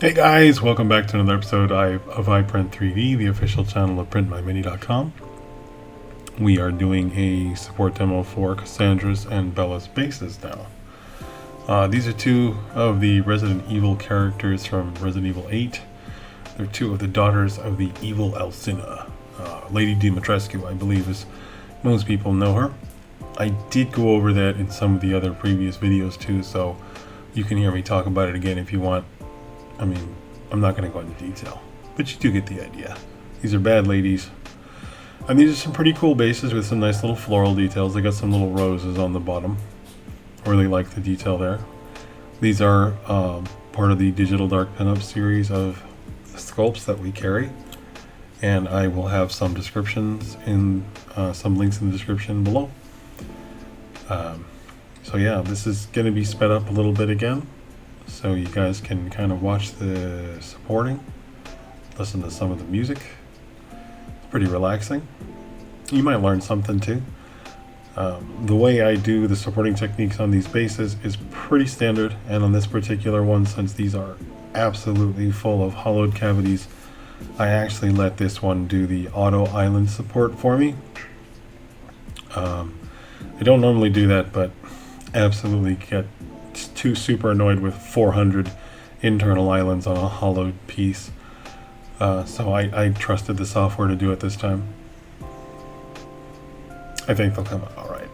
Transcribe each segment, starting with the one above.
Hey guys, welcome back to another episode of iPrint 3D, the official channel of printmymini.com. We are doing a support demo for Cassandra's and Bella's bases now. These are two of the Resident Evil characters from Resident Evil 8. They're two of the daughters of the evil Alcina. Lady Dimitrescu, I believe, as most people know her. I did go over that in some of the other previous videos too, so you can hear me talk about it again if you want. I mean, I'm not going to go into detail, but you do get the idea. These are bad ladies. And these are some pretty cool bases with some nice little floral details. They got some little roses on the bottom. I really like the detail there. These are part of the Digital Dark Pin-up series of sculpts that we carry. And I will have some descriptions in, some links in the description below. So yeah, this is going to be sped up a little bit again, so you guys can kind of watch the supporting, listen to some of the music. It's pretty relaxing. You might learn something too. The way I do the supporting techniques on these bases is pretty standard, and on this particular one, since these are absolutely full of hollowed cavities, I actually let this one do the auto island support for me. I don't normally do that, but absolutely get too super annoyed with 400 internal islands on a hollowed piece. So I trusted the software to do it this time. I think they'll come out all right.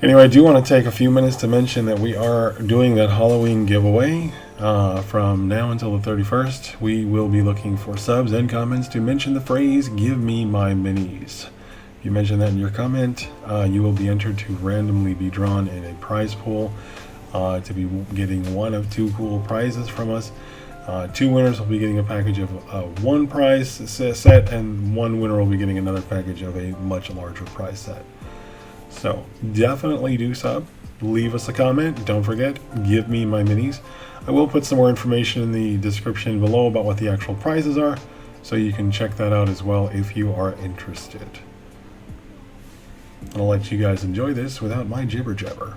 Anyway, I do want to take a few minutes to mention that we are doing that Halloween giveaway from now until the 31st. We will be looking for subs and comments to mention the phrase, "Give me my minis." If you mention that in your comment, you will be entered to randomly be drawn in a prize pool to be getting one of two cool prizes from us. Two winners will be getting a package of one prize set, and one winner will be getting another package of a much larger prize set. So definitely do sub, leave us a comment, don't forget, give me my minis. I will put some more information in the description below about what the actual prizes are, so you can check that out as well if you are interested. I'll let you guys enjoy this without my jibber jabber.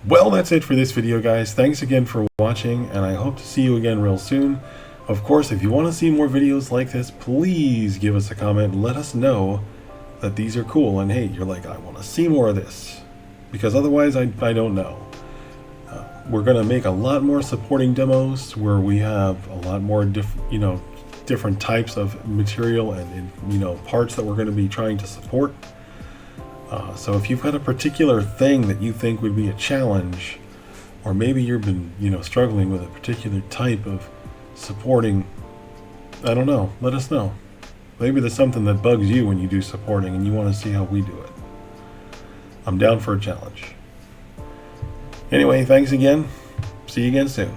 Well, that's it for this video, guys. Thanks again for watching, and I hope to see you again real soon. Of course, if you want to see more videos like this, please give us a comment and let us know that these are cool. And hey, you're like, I want to see more of this. Because otherwise, I don't know. We're going to make a lot more supporting demos where we have a lot more different types of material and parts that we're going to be trying to support. So if you've got a particular thing that you think would be a challenge, or maybe you've been struggling with a particular type of supporting, I don't know, let us know. Maybe there's something that bugs you when you do supporting and you want to see how we do it. I'm down for a challenge. Anyway, thanks again. See you again soon.